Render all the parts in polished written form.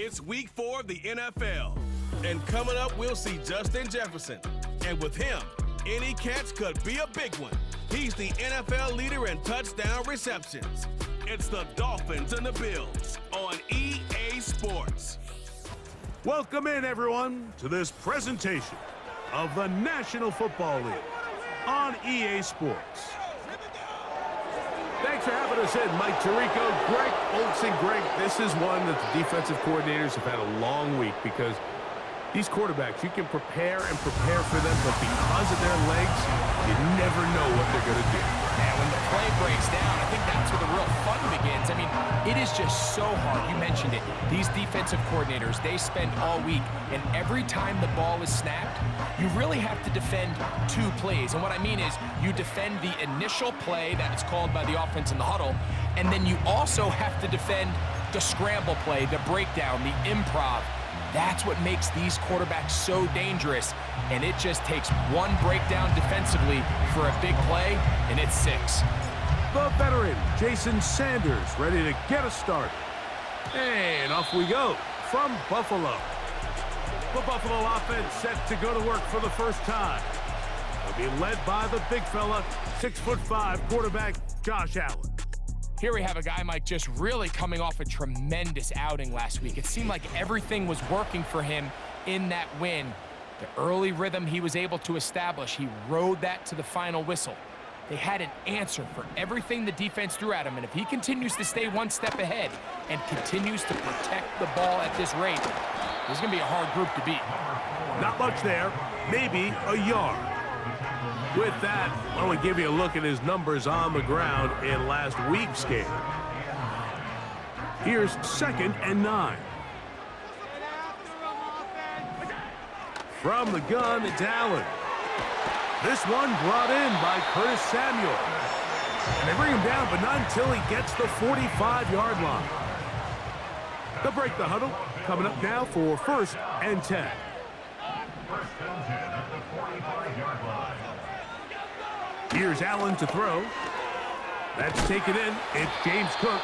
It's week 4 of the NFL. And coming up, we'll see Justin Jefferson. And with him, any catch could be a big one. He's the NFL leader in touchdown receptions. It's the Dolphins and the Bills on EA Sports. Welcome in, everyone, to this presentation of the National Football League on EA Sports. Thanks for having us in, Mike Tirico, Greg Olsen. Greg, this is one that the defensive coordinators have had a long week because these quarterbacks, you can prepare for them, but because of their legs, you never know what they're going to do. And when the play breaks down, I think that's where the real fun begins. I mean, it is just so hard. You mentioned it. These defensive coordinators, they spend all week, and every time the ball is snapped, you really have to defend 2 plays. And what I mean is you defend the initial play that is called by the offense in the huddle, and then you also have to defend the scramble play, the breakdown, the improv. That's what makes these quarterbacks so dangerous, and it just takes one breakdown defensively for a big play, and it's 6. The veteran, Jason Sanders, ready to get us started. And off we go from Buffalo. The Buffalo offense set to go to work for the first time. They'll be led by the big fella, 6'5" quarterback Josh Allen. Here we have a guy, Mike, just really coming off a tremendous outing last week. It seemed like everything was working for him in that win. The early rhythm he was able to establish, he rode that to the final whistle. They had an answer for everything the defense threw at him, and if he continues to stay one step ahead and continues to protect the ball at this rate, this is going to be a hard group to beat. Not much there, maybe a yard. With that, I want to give you a look at his numbers on the ground in last week's game. Here's 2nd and 9. From the gun, it's Allen. This one brought in by Curtis Samuel. And they bring him down, but not until he gets the 45-yard line. They'll break the huddle. Coming up now for 1st and 10. Here's Allen to throw. That's taken in. It's James Cook.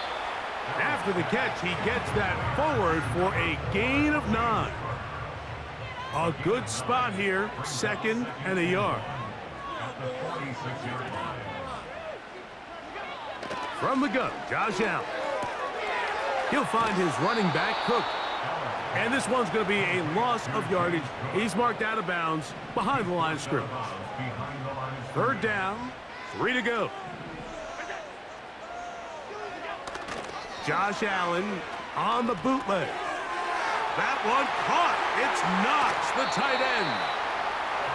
After the catch, he gets that forward for a gain of 9. A good spot here, 2nd and a yard. From the gun, Josh Allen. He'll find his running back, Cook. And this one's going to be a loss of yardage. He's marked out of bounds behind the line of scrimmage. 3rd down, 3 to go. Josh Allen on the bootleg. That one caught. It's Knox, the tight end.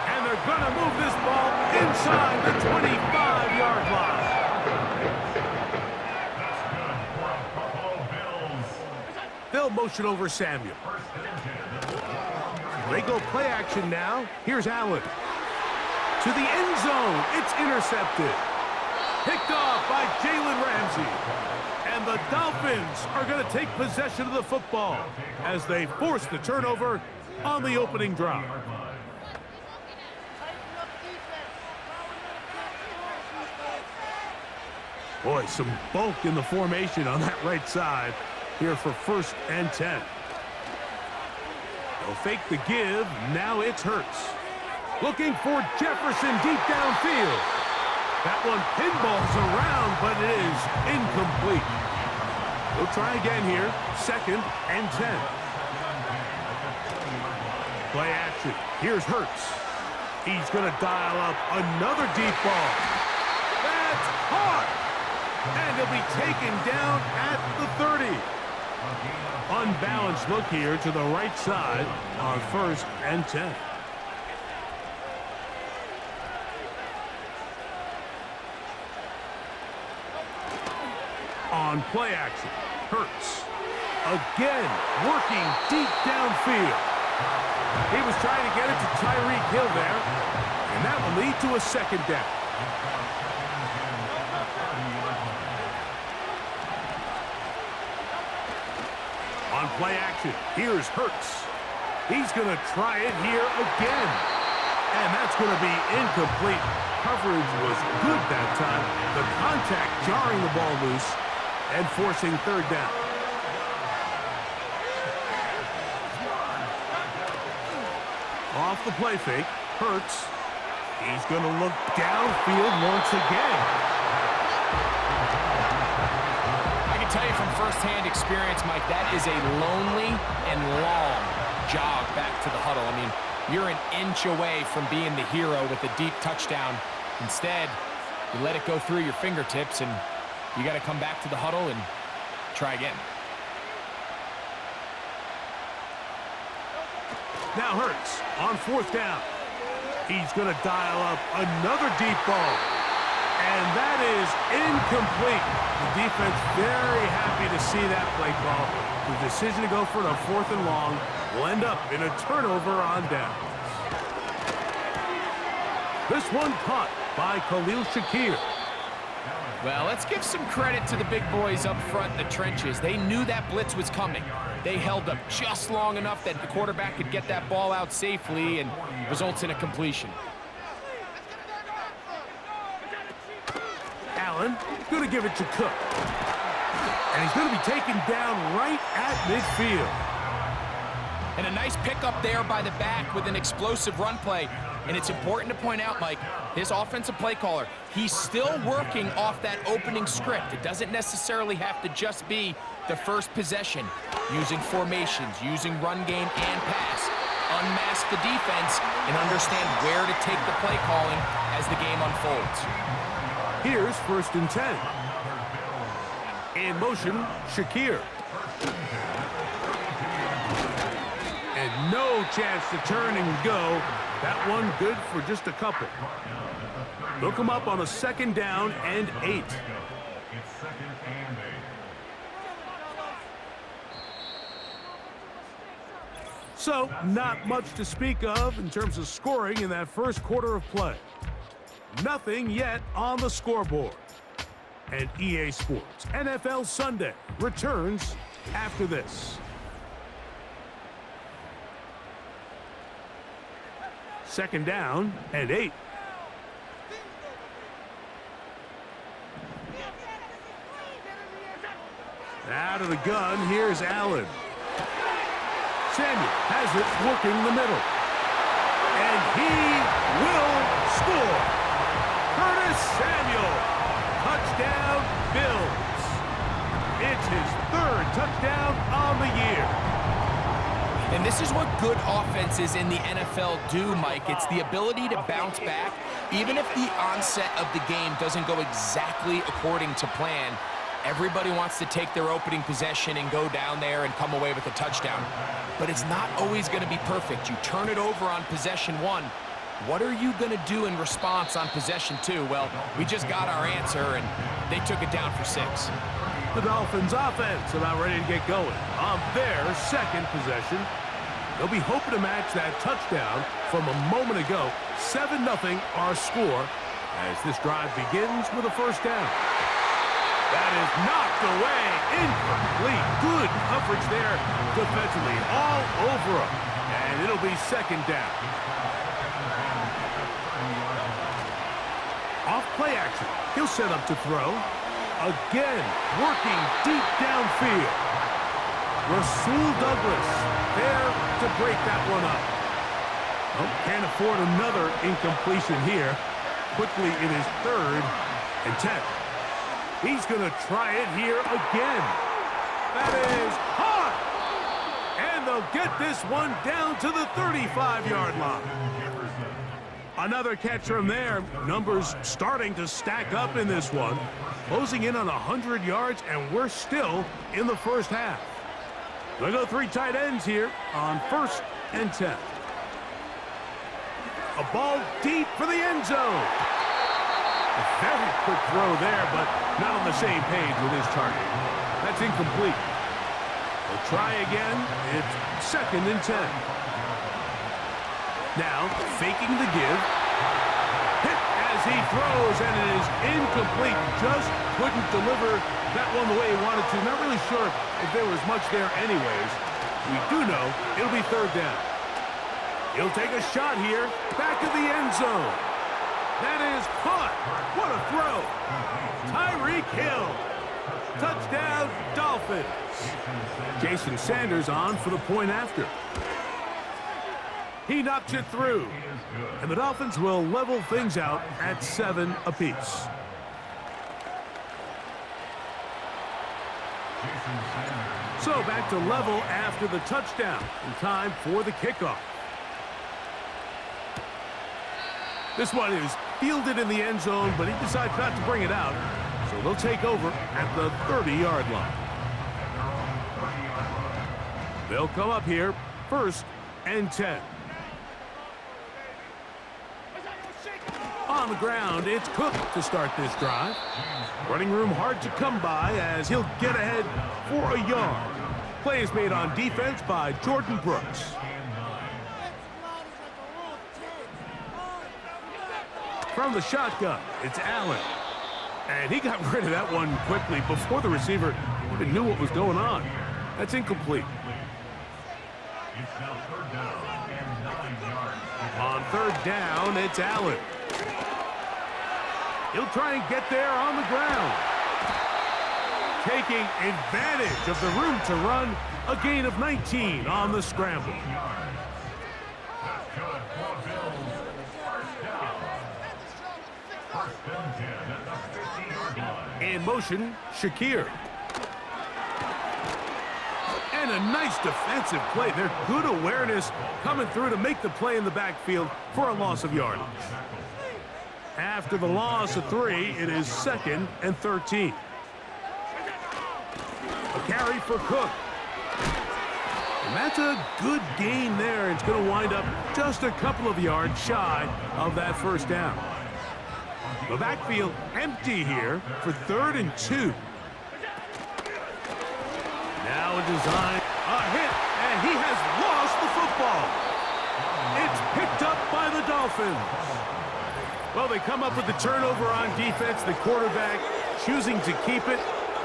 And they're going to move this ball inside the 25-yard line. They'll motion over Samuel. They go play action now. Here's Allen. To the end zone. It's intercepted. Picked off by Jalen Ramsey. And the Dolphins are going to take possession of the football as they force the turnover on the opening drive. Boy, some bulk in the formation on that right side here for 1st and 10. They'll fake the give. Now it's Hurts. Looking for Jefferson deep downfield. That one pinballs around, but it is incomplete. We'll try again here. 2nd and 10. Play action. Here's Hurts. He's going to dial up another deep ball. That's caught. And he'll be taken down at the 30. Unbalanced look here to the right side on 1st and 10. On play action, Hurts. Again, working deep downfield. He was trying to get it to Tyreek Hill there, and that will lead to a 2nd down. On play action, here's Hurts. He's going to try it here again. And that's going to be incomplete. Coverage was good that time. The contact jarring the ball loose and forcing 3rd down. Off the play fake. Hurts. He's going to look downfield once again. I can tell you from firsthand experience, Mike, that is a lonely and long jog back to the huddle. I mean, you're an inch away from being the hero with a deep touchdown. Instead, you let it go through your fingertips, and you got to come back to the huddle and try again. Now Hurts on 4th down. He's going to dial up another deep ball. And that is incomplete. The defense very happy to see that play call. The decision to go for the 4th and long will end up in a turnover on downs. This one caught by Khalil Shakir. Well, let's give some credit to the big boys up front in the trenches. They knew that blitz was coming. They held up just long enough that the quarterback could get that ball out safely and results in a completion. Allen going to give it to Cook. And he's going to be taken down right at midfield. And a nice pickup there by the back with an explosive run play. And it's important to point out, Mike, this offensive play caller, he's still working off that opening script. It doesn't necessarily have to just be the first possession. Using formations, using run game and pass. Unmask the defense and understand where to take the play calling as the game unfolds. Here's 1st and 10. In motion, Shakir. And no chance to turn and go. That one good for just a couple. They'll come up on a 2nd down and 8. So, not much to speak of in terms of scoring in that first quarter of play. Nothing yet on the scoreboard. And EA Sports NFL Sunday returns after this. 2nd down and 8. Out of the gun, here's Allen. Samuel has it working the middle. And he will score. Curtis Samuel. Touchdown, Bills. It's his 3rd touchdown on the year. And this is what good offenses in the NFL do, Mike. It's the ability to bounce back. Even if the onset of the game doesn't go exactly according to plan, everybody wants to take their opening possession and go down there and come away with a touchdown. But it's not always going to be perfect. You turn it over on possession 1. What are you going to do in response on possession 2? Well, we just got our answer, and they took it down for 6. The Dolphins offense about ready to get going on their 2nd possession. They'll be hoping to match that touchdown from a moment ago. 7-0 our score as this drive begins with a 1st down. That is knocked away. Incomplete. Good coverage there defensively. All over him. And it'll be 2nd down. Off play action. He'll set up to throw. Again, working deep downfield. Rasul Douglas there to break that one up. Oh, can't afford another incompletion here. Quickly in his 3rd and 10. He's going to try it here again. That is hot. And they'll get this one down to the 35-yard line. Another catch from there. Numbers starting to stack up in this one. Closing in on 100 yards, and we're still in the 1st half. They'll go 3 tight ends here on 1st and 10. A ball deep for the end zone. A very quick throw there, but not on the same page with his target. That's incomplete. They'll try again. It's 2nd and 10. Now, faking the give. Hit as he throws, and it is incomplete. Just couldn't deliver that one the way he wanted to. Not really sure if there was much there anyways. We do know it'll be 3rd down. He'll take a shot here. Back of the end zone. That is caught. What a throw. Tyreek Hill. Touchdown, Dolphins. Jason Sanders on for the point after. He knocks it through. And the Dolphins will level things out at 7 apiece. So back to level after the touchdown. And time for the kickoff. This one is fielded in the end zone, but he decides not to bring it out. So they'll take over at the 30-yard line. They'll come up here, 1st and 10. On the ground, it's Cook to start this drive. Running room hard to come by as he'll get ahead for a yard. Play is made on defense by Jordan Brooks. From the shotgun, it's Allen. And he got rid of that one quickly before the receiver even knew what was going on. That's incomplete. On 3rd down, it's Allen. He'll try and get there on the ground. Taking advantage of the room to run, a gain of 19 on the scramble. In motion, Shakir. And a nice defensive play. They're good awareness coming through to make the play in the backfield for a loss of yardage. After the loss of 3, it is 2nd and 13. A carry for Cook. And that's a good gain there. It's going to wind up just a couple of yards shy of that 1st down. The backfield empty here for 3rd and 2. Now a design, a hit, and he has lost the football. It's picked up by the Dolphins. Well, they come up with the turnover on defense, the quarterback choosing to keep it,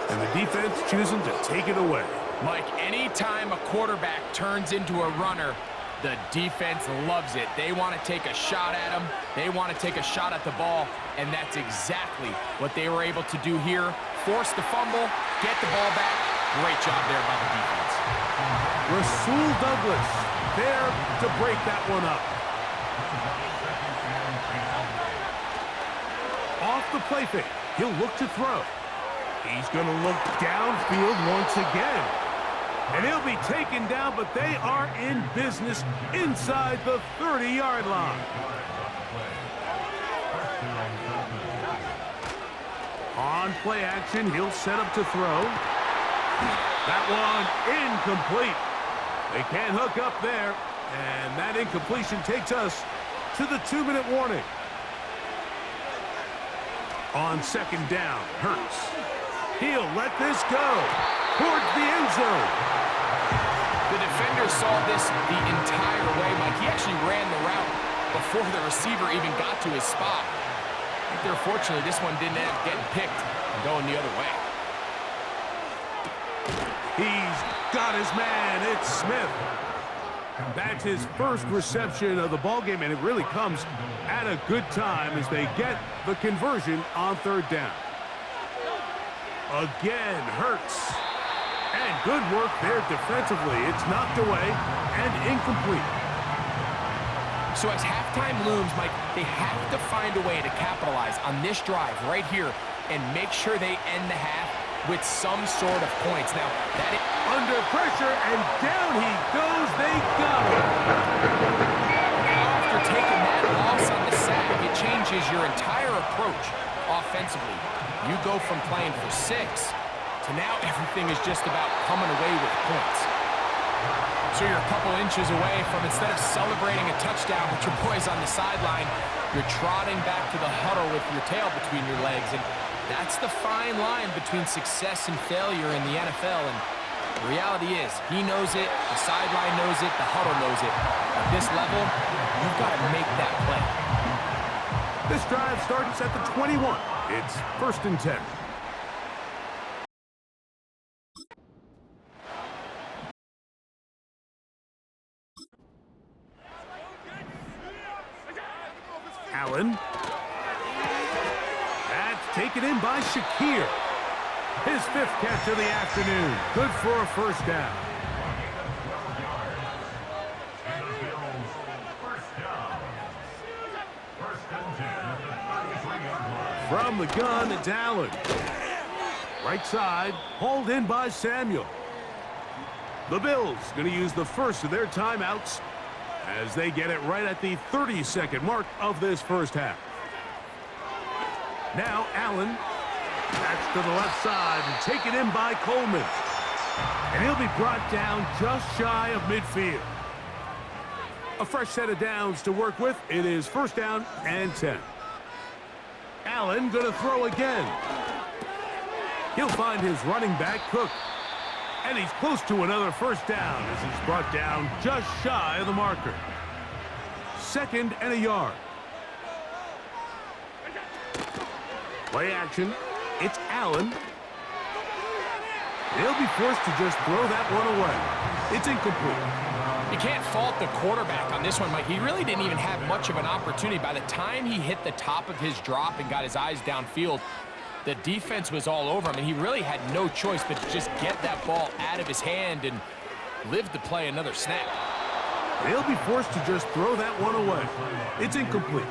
and the defense choosing to take it away. Mike, anytime a quarterback turns into a runner, the defense loves it. They want to take a shot at him. They want to take a shot at the ball, and that's exactly what they were able to do here. Force the fumble, get the ball back. Great job there by the defense. Rasul Douglas there to break that one up. Off the play fake, he'll look to throw. He's going to look downfield once again. And he'll be taken down, but they are in business inside the 30-yard line. On play action, he'll set up to throw. That one incomplete. They can't hook up there, and that incompletion takes us to the 2-minute warning. On 2nd down, Hurts. He'll let this go towards the end zone. The defender saw this the entire way, Mike. He actually ran the route before the receiver even got to his spot. I think they're fortunate this one didn't end up getting picked and going the other way. He's got his man. It's Smith. That's his first reception of the ballgame, and it really comes at a good time as they get the conversion on 3rd down. Again, Hurts. And good work there defensively. It's knocked away and incomplete. So as halftime looms, Mike, they have to find a way to capitalize on this drive right here and make sure they end the half with some sort of points. Now, that is under pressure, and down he goes. They got him. Now, after taking that loss on the sack, it changes your entire approach offensively. You go from playing for 6 to now everything is just about coming away with points. So you're a couple inches away from, instead of celebrating a touchdown with your boys on the sideline, you're trotting back to the huddle with your tail between your legs. And that's the fine line between success and failure in the NFL. And the reality is, he knows it, the sideline knows it, the huddle knows it. At this level, you've got to make that play. This drive starts at the 21. It's 1st and 10. Allen. That's taken in by Shakir. His 5th catch of the afternoon. Good for a 1st down. From the gun, it's Allen. Right side, hauled in by Samuel. The Bills going to use the first of their timeouts as they get it right at the 30-second mark of this first half. Now Allen. That's to the left side and taken in by Coleman. And he'll be brought down just shy of midfield. A fresh set of downs to work with. It is first down and 10. Allen going to throw again. He'll find his running back, Cook. And he's close to another first down as he's brought down just shy of the marker. 2nd and a yard. Play action. It's Allen. He'll be forced to just throw that one away. It's incomplete. You can't fault the quarterback on this one, Mike. He really didn't even have much of an opportunity. By the time he hit the top of his drop and got his eyes downfield, the defense was all over him, and he really had no choice but to just get that ball out of his hand and live to play another snap. They'll be forced to just throw that one away. It's incomplete.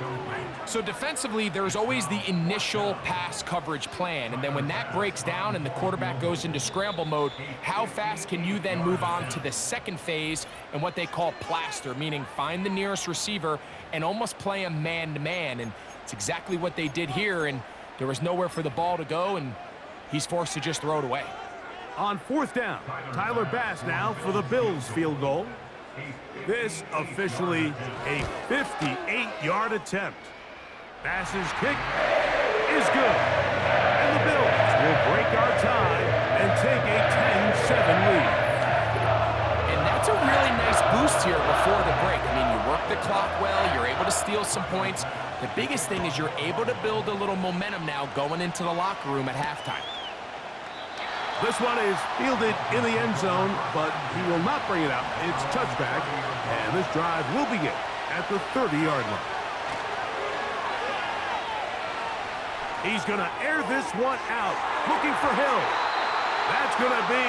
So defensively, there's always the initial pass coverage plan, and then when that breaks down and the quarterback goes into scramble mode, how fast can you then move on to the second phase and what they call plaster, meaning find the nearest receiver and almost play him man-to-man, and it's exactly what they did here, and there was nowhere for the ball to go, and he's forced to just throw it away. On 4th down, Tyler Bass now for the Bills field goal. This officially a 58-yard attempt. Bass's kick is good. And the Bills will break our tie and take a 10-7 lead. And that's a really nice boost here before the break. I mean, you work the clock well, you're able to steal some points. The biggest thing is you're able to build a little momentum now going into the locker room at halftime. This one is fielded in the end zone, but he will not bring it out. It's touchback, and this drive will begin at the 30-yard line. He's going to air this one out, looking for Hill. That's going to be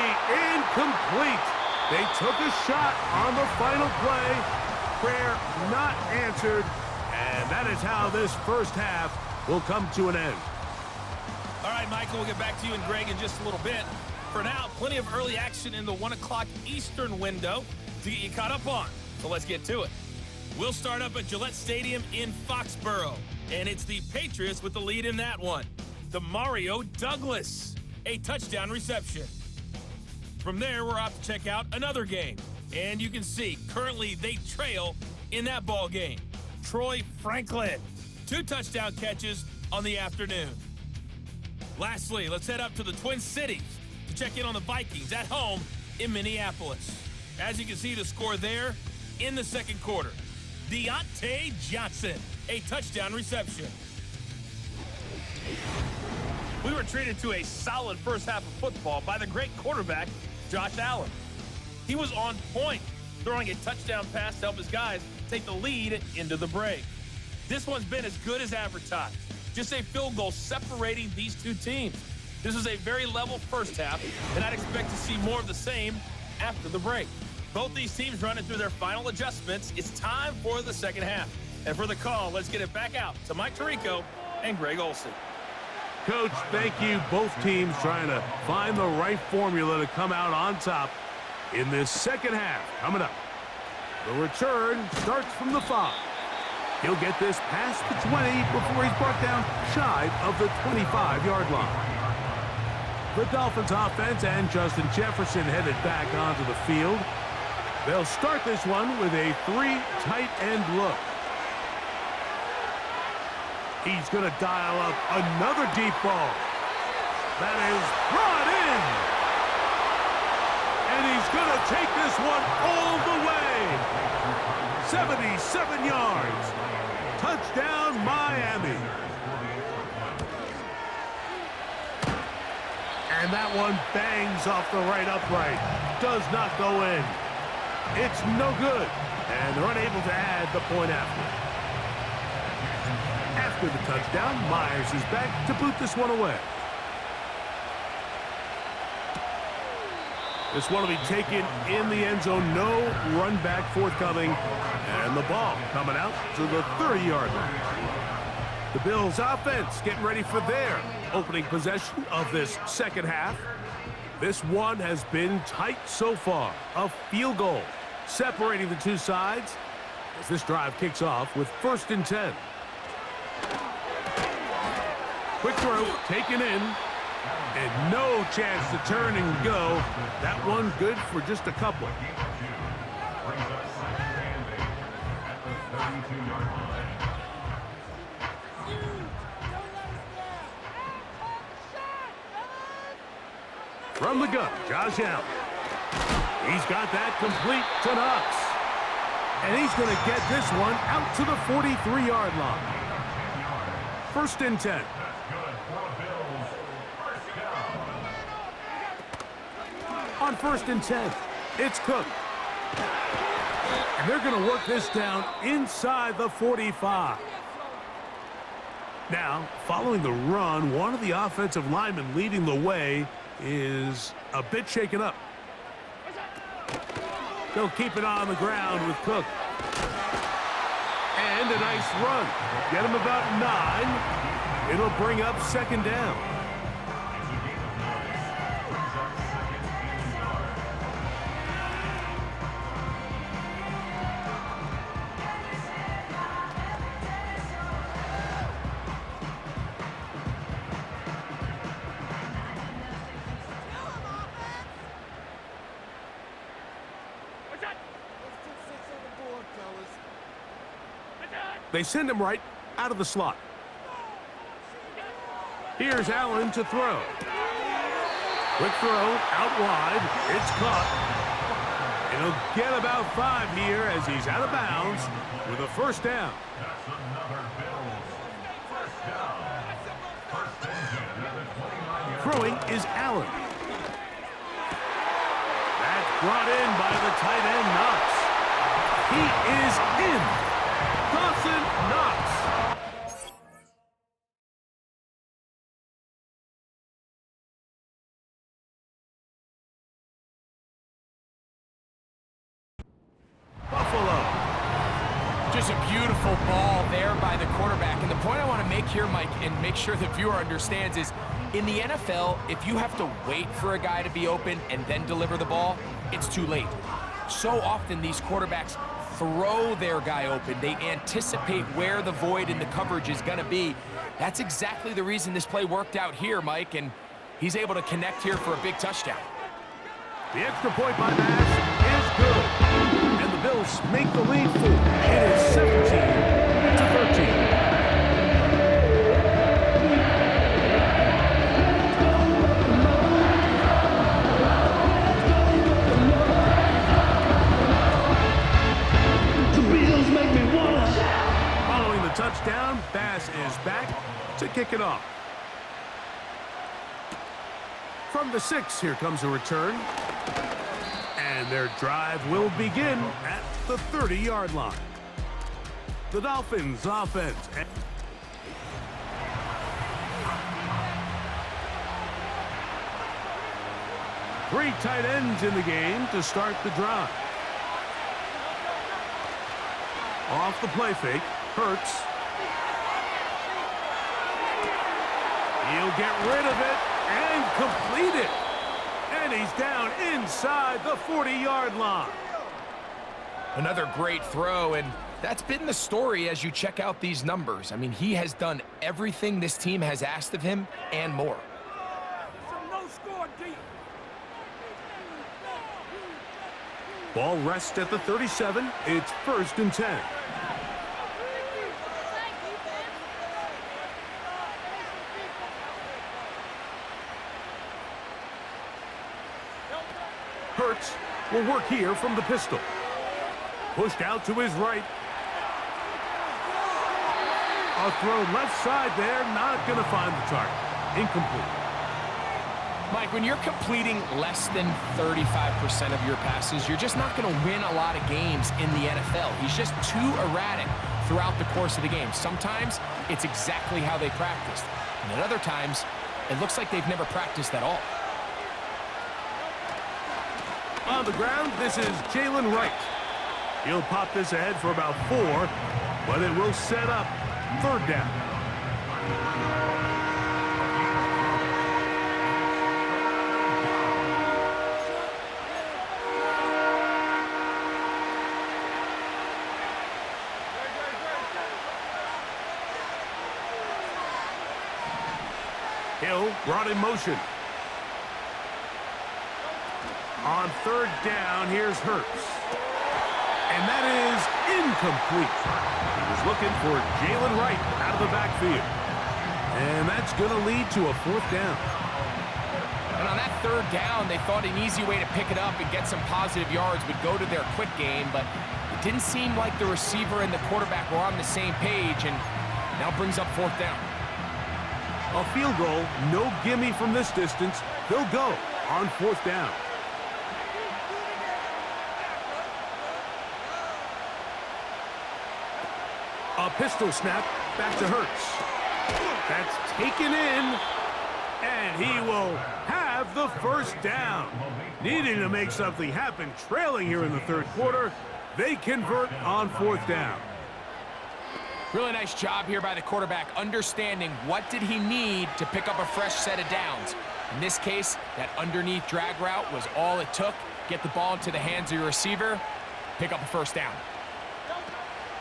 incomplete. They took a shot on the final play. Prayer not answered, and that is how this first half will come to an end. All right, Michael, we'll get back to you and Greg in just a little bit. For now, plenty of early action in the 1 o'clock Eastern window to get you caught up on. So let's get to it. We'll start up at Gillette Stadium in Foxborough. And it's the Patriots with the lead in that one. Mario Douglas, a touchdown reception. From there, we're off to check out another game. And you can see, currently they trail in that ball game. Troy Franklin, 2 touchdown catches on the afternoon. Lastly, let's head up to the Twin Cities to check in on the Vikings at home in Minneapolis. As you can see, the score there in the second quarter. Deontay Johnson, a touchdown reception. We were treated to a solid first half of football by the great quarterback, Josh Allen. He was on point, throwing a touchdown pass to help his guys take the lead into the break. This one's been as good as advertised. Just a field goal separating these two teams. This was a very level first half, and I'd expect to see more of the same after the break. Both these teams running through their final adjustments. It's time for the second half. And for the call, let's get it back out to Mike Tirico and Greg Olsen. Coach, thank you. Both teams trying to find the right formula to come out on top in this second half. Coming up, the return starts from the 5. He'll get this past the 20 before he's brought down shy of the 25-yard line. The Dolphins offense and Justin Jefferson headed back onto the field. They'll start this one with a 3 tight end look. He's going to dial up another deep ball. That is brought in. And he's going to take this one all the way. 77 yards. Touchdown, Miami. And that one bangs off the right upright. Does not go in. It's no good. And they're unable to add the point after. After the touchdown, Myers is back to boot this one away. This one will be taken in the end zone. No run back forthcoming. And the ball coming out to the 30-yard line. The Bills offense getting ready for their opening possession of this second half. This one has been tight so far. A field goal separating the two sides as this drive kicks off with 1st and 10. Quick throw, taken in, and no chance to turn and go. That one good for just a couple. From the gun, Josh Allen. He's got that complete to Knox. And he's going to get this one out to the 43-yard line. 1st and 10. On 1st and 10, it's Cook. And they're going to work this down inside the 45. Now, following the run, one of the offensive linemen leading the way is a bit shaken up. They'll keep it on the ground with Cook. And a nice run. Get him about 9. It'll bring up 2nd down. They send him right out of the slot. Here's Allen to throw. Quick throw out wide. It's caught. He'll get about 5 here as he's out of bounds with a 1st down. Throwing is Allen. That's brought in by the tight end, Knox. He is in. Dawson Knox. Buffalo. Just a beautiful ball there by the quarterback. And the point I want to make here, Mike, and make sure the viewer understands is, in the NFL, if you have to wait for a guy to be open and then deliver the ball, it's too late. So often these quarterbacks throw their guy open. They anticipate where the void in the coverage is going to be. That's exactly the reason this play worked out here, Mike, and he's able to connect here for a big touchdown. The extra point by Nash is good. And the Bills make the lead full. It is 17-13. Touchdown, Bass is back to kick it off. From the 6, here comes a return. And their drive will begin at the 30-yard line. The Dolphins offense. 3 tight ends in the game to start the drive. Off the play fake, Hurts. He'll get rid of it and complete it. And he's down inside the 40-yard line. Another great throw, and that's been the story as you check out these numbers. I mean, he has done everything this team has asked of him and more. Ball rests at the 37. It's 1st and 10. Hurts will work here from the pistol. Pushed out to his right. A throw left side there, not going to find the target. Incomplete. Mike, when you're completing less than 35% of your passes, you're just not going to win a lot of games in the NFL. He's just too erratic throughout the course of the game. Sometimes it's exactly how they practiced. And at other times, it looks like they've never practiced at all. On the ground, this is Jalen Wright. He'll pop this ahead for about 4, but it will set up 3rd down. Hill brought in motion. On third down, here's Hurts. And that is incomplete. He was looking for Jalen Wright out of the backfield. And that's going to lead to a fourth down. And on that third down, they thought an easy way to pick it up and get some positive yards would go to their quick game, but it didn't seem like the receiver and the quarterback were on the same page, and now brings up fourth down. A field goal, no gimme from this distance. They'll go on fourth down. A pistol snap, back to Hurts. That's taken in, and he will have the first down. Needing to make something happen, trailing here in the third quarter, they convert on fourth down. Really nice job here by the quarterback, understanding what did he need to pick up a fresh set of downs. In this case, that underneath drag route was all it took. Get the ball into the hands of your receiver, pick up a first down.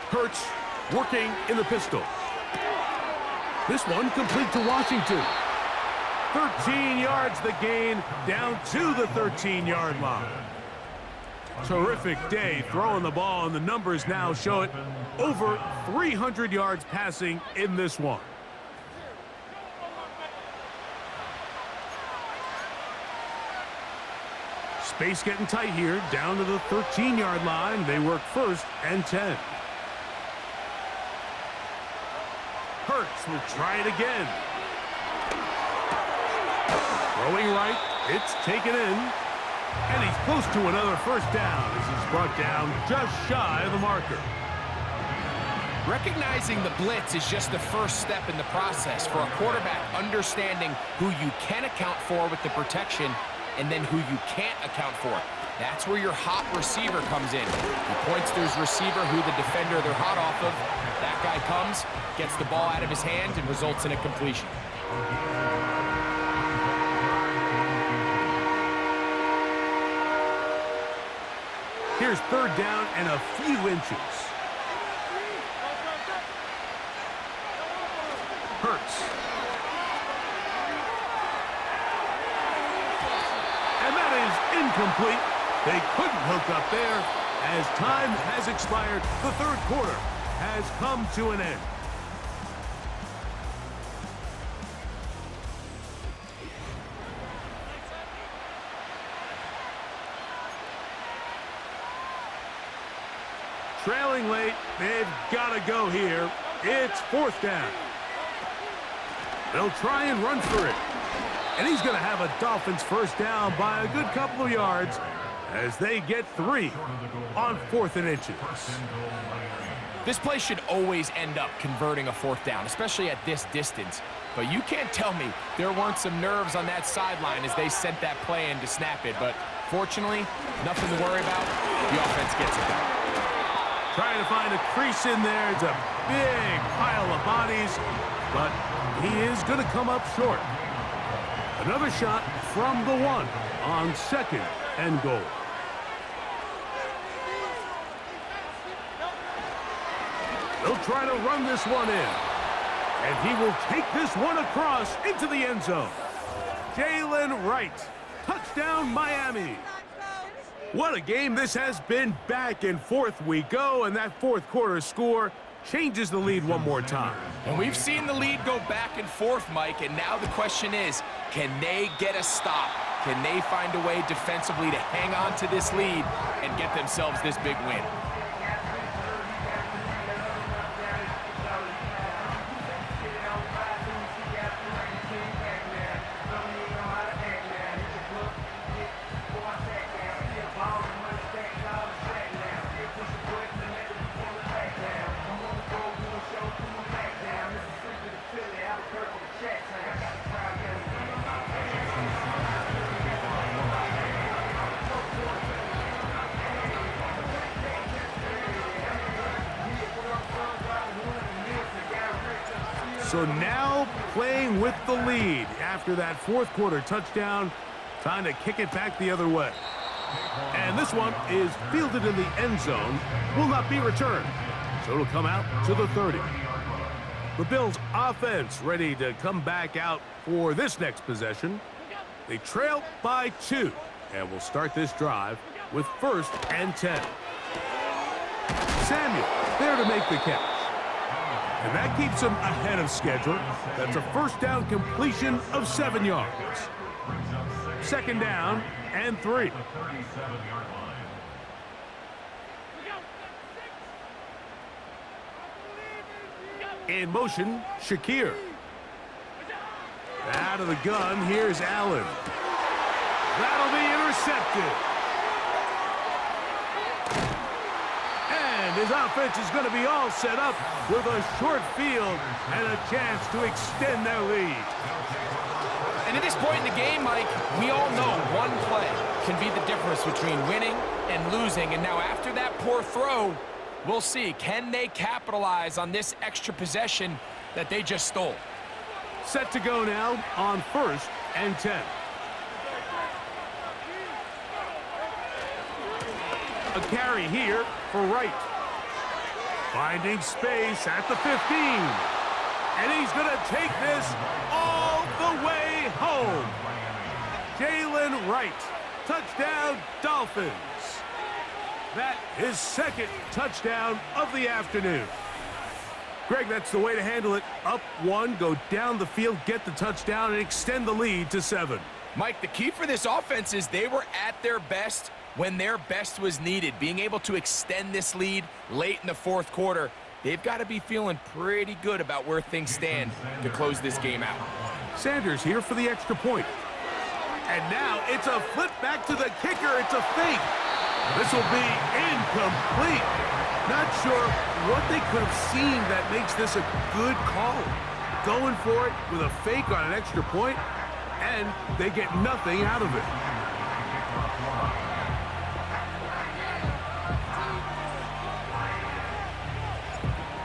Hurts working in the pistol. This one complete to Washington. 13 yards the gain, down to the 13-yard line. Terrific day throwing the ball, and the numbers now show it. Over 300 yards passing in this one. Space getting tight here, down to the 13-yard line. They work first and 10. Hurts will try it again. Throwing right, it's taken in. And he's close to another first down as he's brought down just shy of the marker. Recognizing the blitz is just the first step in the process for a quarterback, understanding who you can account for with the protection and then who you can't account for. That's where your hot receiver comes in. He points to his receiver, who the defender they're hot off of. That guy comes, gets the ball out of his hand, and results in a completion. Here's third down and a few inches. Hurts. And that is incomplete. They couldn't hook up there. As time has expired, the third quarter has come to an end. Trailing late, they've got to go here. It's fourth down. They'll try and run for it. And he's going to have a Dolphins first down by a good couple of yards as they get 3 on 4th and inches. This play should always end up converting a fourth down, especially at this distance. But you can't tell me there weren't some nerves on that sideline as they sent that play in to snap it. But fortunately, nothing to worry about. The offense gets it done. Trying to find a crease in there. It's a big pile of bodies, but he is going to come up short. Another shot from the 1 on 2nd and goal. They'll try to run this one in. And he will take this one across into the end zone. Jalen Wright. Touchdown, Miami. What a game this has been. Back and forth we go, and that fourth quarter score changes the lead one more time. And we've seen the lead go back and forth, Mike, and now the question is, can they get a stop? Can they find a way defensively to hang on to this lead and get themselves this big win? So now playing with the lead after that fourth quarter touchdown, trying to kick it back the other way. And this one is fielded in the end zone, will not be returned. So it'll come out to the 30. The Bills offense ready to come back out for this next possession. They trail by 2, and will start this drive with 1st and 10. Samuel there to make the catch. And that keeps him ahead of schedule. That's a first down completion of 7 yards. 2nd down and 3. In motion, Shakir. Out of the gun, here's Allen. That'll be intercepted. And his offense is going to be all set up with a short field and a chance to extend their lead. And at this point in the game, Mike, we all know one play can be the difference between winning and losing. And now after that poor throw, we'll see, can they capitalize on this extra possession that they just stole? Set to go now on 1st and 10. A carry here for Wright. Finding space at the 15. And he's going to take this all the way home. Jalen Wright. Touchdown, Dolphins. That is 2nd touchdown of the afternoon. Greg, that's the way to handle it. Up 1, go down the field, get the touchdown, and extend the lead to 7. Mike, the key for this offense is they were at their best when their best was needed. Being able to extend this lead late in the fourth quarter, they've got to be feeling pretty good about where things stand to close this game out. Sanders here for the extra point. And now it's a flip back to the kicker. It's a fake. This will be incomplete. Not sure what they could have seen that makes this a good call. Going for it with a fake on an extra point, and they get nothing out of it.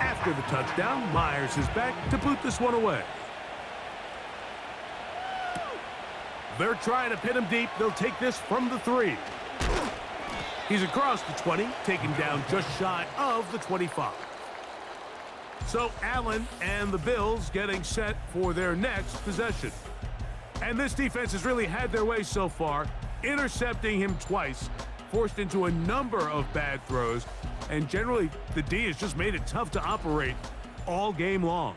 After the touchdown, Myers is back to boot this one away. They're trying to pin him deep. They'll take this from the 3. He's across the 20, taken down just shy of the 25. So Allen and the Bills getting set for their next possession. And this defense has really had their way so far, intercepting him twice, forced into a number of bad throws, and generally the D has just made it tough to operate all game long.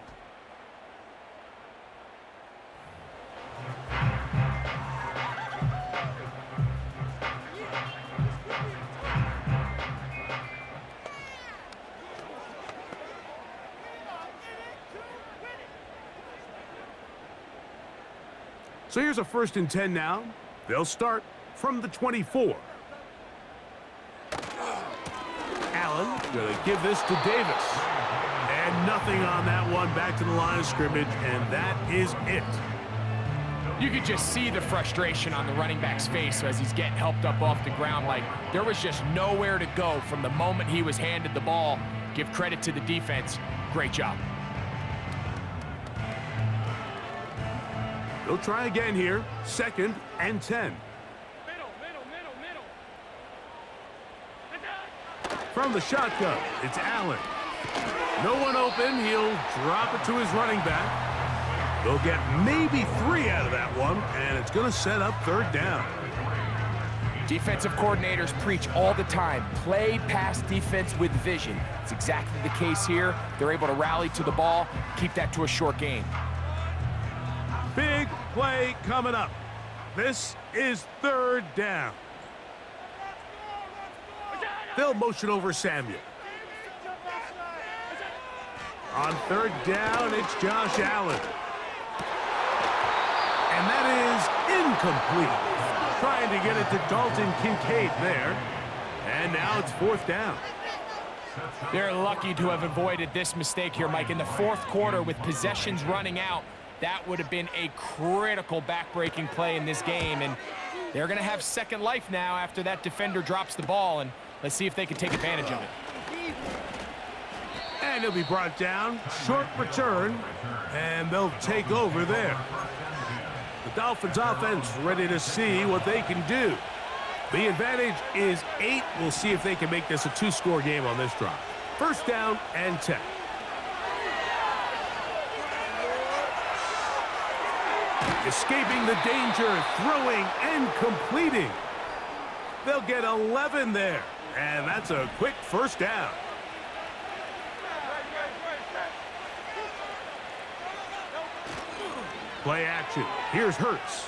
So here's a 1st and 10 now. They'll start from the 24. Allen going to give this to Davis. And nothing on that one. Back to the line of scrimmage, and that is it. You could just see the frustration on the running back's face as he's getting helped up off the ground. Like there was just nowhere to go from the moment he was handed the ball. Give credit to the defense. Great job. They'll try again here. 2nd and 10. From the shotgun, it's Allen. No one open. He'll drop it to his running back. They'll get maybe 3 out of that one, and it's going to set up 3rd down. Defensive coordinators preach all the time, play pass defense with vision. It's exactly the case here. They're able to rally to the ball, keep that to a short game. Big play coming up. This is 3rd down. They'll motion over Samuel. On 3rd down, it's Josh Allen. And that is incomplete. Trying to get it to Dalton Kincaid there. And now it's 4th down. They're lucky to have avoided this mistake here, Mike. In the fourth quarter, with possessions running out, that would have been a critical back-breaking play in this game. And they're going to have second life now after that defender drops the ball. And let's see if they can take advantage of it. And he'll be brought down. Short return. And they'll take over there. The Dolphins offense ready to see what they can do. The advantage is 8. We'll see if they can make this a 2-score game on this drive. First down and 10. Escaping the danger, throwing and completing. They'll get 11 there. And that's a quick first down. Play action. Here's Hurts.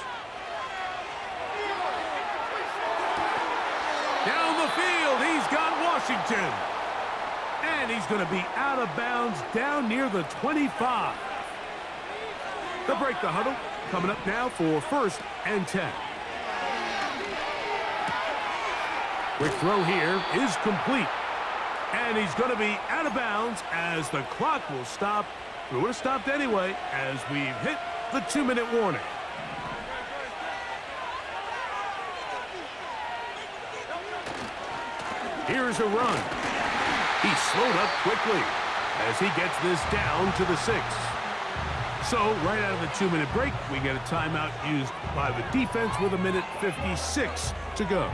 Down the field, he's got Washington. And he's going to be out of bounds down near the 25. They'll break the huddle. Coming up now for first and 10. Quick throw here is complete. And he's going to be out of bounds as the clock will stop. We would have stopped anyway as we've hit the 2-minute warning. Here's a run. He's slowed up quickly as he gets this down to the 6. So, right out of the 2-minute break, we get a timeout used by the defense with 1:56 to go.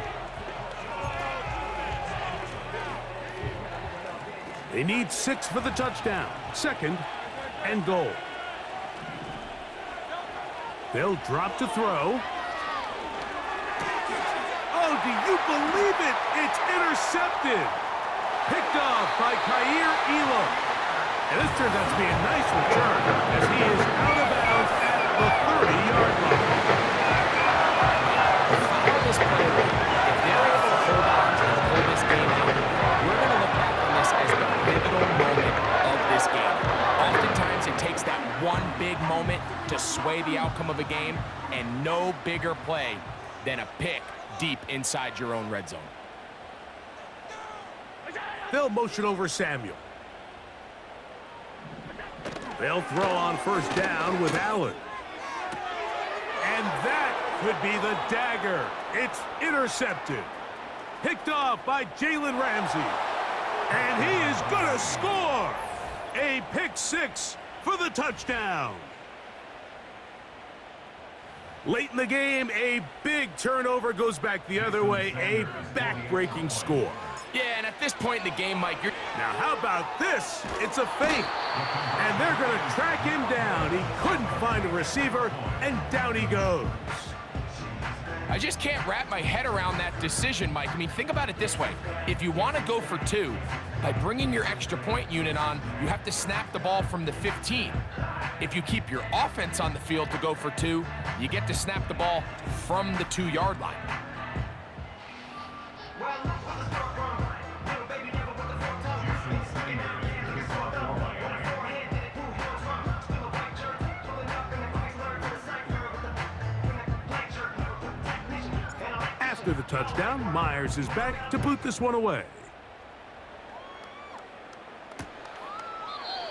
They need 6 for the touchdown. Second and goal. They'll drop to throw. Oh, do you believe it? It's intercepted. Picked off by Kaiir Elam. And this turns out to be a nice return as he is out of bounds at the 30-yard line. Follow this play. If they're able to hold on to pull this game out, we're going to look back on this as the pivotal moment of this game. Oftentimes, it takes that one big moment to sway the outcome of a game, and no bigger play than a pick deep inside your own red zone. They'll motion over Samuel. They'll throw on first down with Allen. And that could be the dagger. It's intercepted. Picked off by Jalen Ramsey. And he is going to score. A pick 6 for the touchdown. Late in the game, a big turnover goes back the other way. A back-breaking score. Yeah, and at this point in the game, Mike, you're... Now, how about this? It's a fake. And they're going to track him down. He couldn't find a receiver, and down he goes. I just can't wrap my head around that decision, Mike. I mean, think about it this way. If you want to go for 2, by bringing your extra point unit on, you have to snap the ball from the 15. If you keep your offense on the field to go for 2, you get to snap the ball from the 2-yard line. After the touchdown, Myers is back to boot this one away.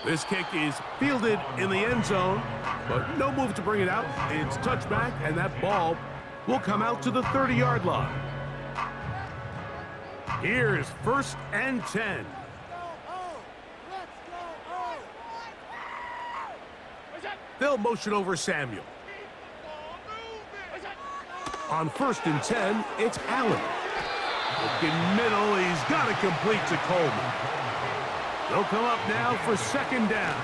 This kick is fielded in the end zone, but no move to bring it out. It's touchback, and that ball will come out to the 30-yard line. Here's first and 10. They'll motion over Samuel. On first and 10, it's Allen. Looking middle, he's got to complete to Coleman. They'll come up now for second down.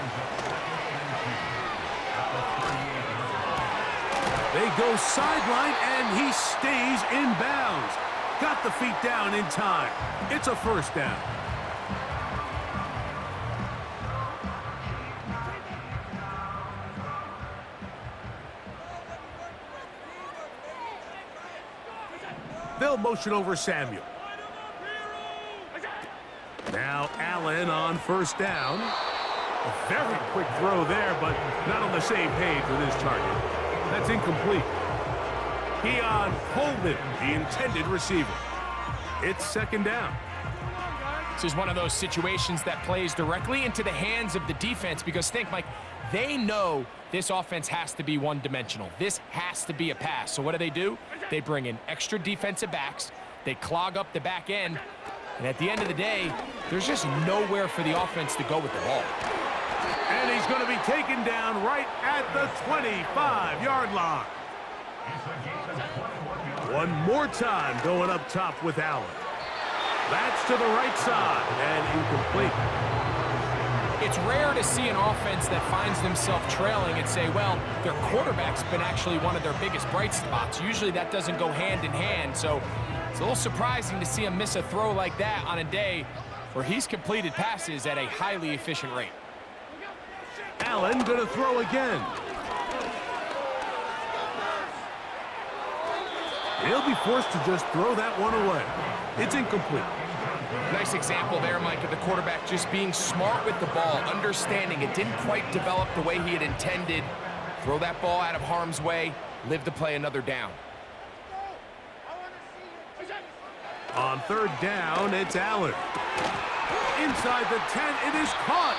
They go sideline, and he stays in bounds. Got the feet down in time. It's a first down. They'll motion over Samuel. Now Allen on first down. A very quick throw there, but not on the same page with his target. That's incomplete. Keon Coleman, the intended receiver. It's second down. This is one of those situations that plays directly into the hands of the defense because think, Mike, they know this offense has to be one-dimensional. This has to be a pass. So what do? They bring in extra defensive backs. They clog up the back end. And at the end of the day, there's just nowhere for the offense to go with the ball. And he's going to be taken down right at the 25-yard line. One more time going up top with Allen. That's to the right side and incomplete. It's rare to see an offense that finds themselves trailing and say, well, their quarterback's been actually one of their biggest bright spots. Usually that doesn't go hand in hand, so it's a little surprising to see him miss a throw like that on a day where he's completed passes at a highly efficient rate. Allen going to throw again. He'll be forced to just throw that one away. It's incomplete. Nice example there, Mike, of the quarterback just being smart with the ball, understanding it didn't quite develop the way he had intended. Throw that ball out of harm's way, live to play another down. On third down, it's Allen. Inside the 10, it is caught.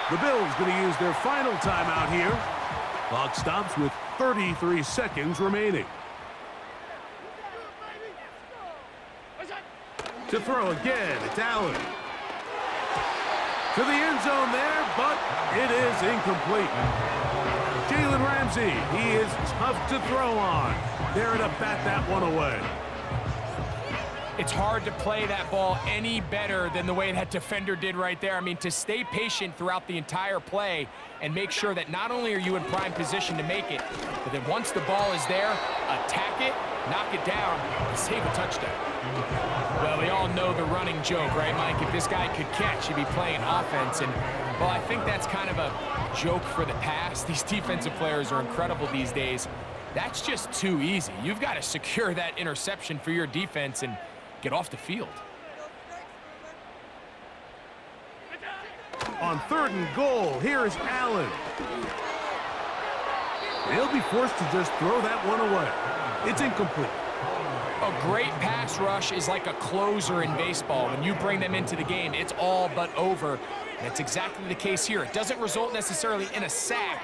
The Bills going to use their final timeout here. Clock stops with 33 seconds remaining. To throw again, it's Allen. To the end zone there, but it is incomplete. Jalen Ramsey, he is tough to throw on. There to bat that one away. It's hard to play that ball any better than the way that defender did right there. I mean, to stay patient throughout the entire play and make sure that not only are you in prime position to make it, but then once the ball is there, attack it, knock it down, and save a touchdown. Well, we all know the running joke, right, Mike? If this guy could catch, he'd be playing offense. And, well, I think that's kind of a joke for the past. These defensive players are incredible these days. That's just too easy. You've got to secure that interception for your defense and get off the field. On third and goal, here's Allen. He'll be forced to just throw that one away. It's incomplete. A great pass rush is like a closer in baseball. When you bring them into the game, it's all but over. And that's exactly the case here. It doesn't result necessarily in a sack,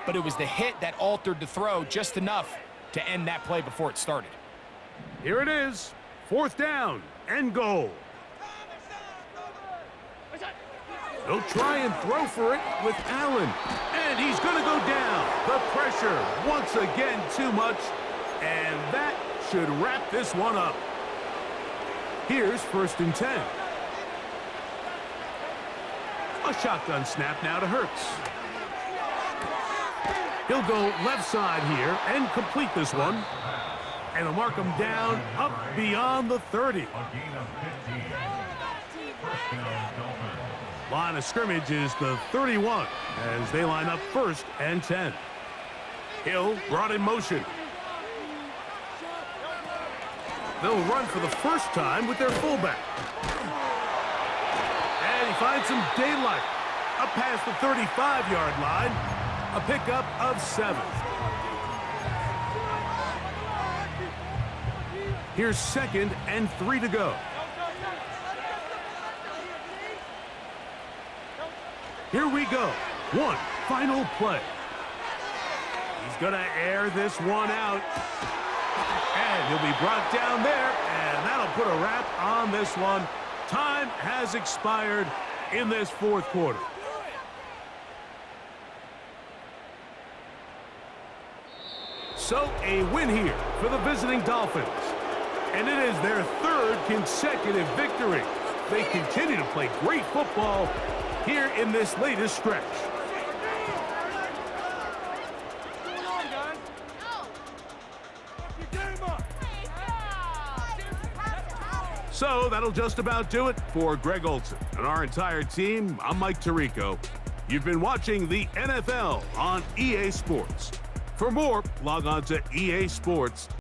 but it was the hit that altered the throw just enough to end that play before it started. Here it is. Fourth down and goal. He'll try and throw for it with Allen. And he's going to go down. The pressure once again too much. And that should wrap this one up. Here's 1st and 10. A shotgun snap now to Hurts. He'll go left side here and complete this one. And he'll mark him down up beyond the 30. Line of scrimmage is the 31 as they line up 1st and 10. Hill brought in motion. They'll run for the first time with their fullback. And he finds some daylight. Up past the 35-yard line. A pickup of 7. Here's 2nd and 3 to go. Here we go. One final play. He's going to air this one out. And he'll be brought down there, and that'll put a wrap on this one. Time has expired in this 4th quarter. So a win here for the visiting Dolphins. And it is their 3rd consecutive victory. They continue to play great football here in this latest stretch. So that'll just about do it for Greg Olson and our entire team. I'm Mike Tirico. You've been watching the NFL on EA Sports. For more, log on to EA Sports.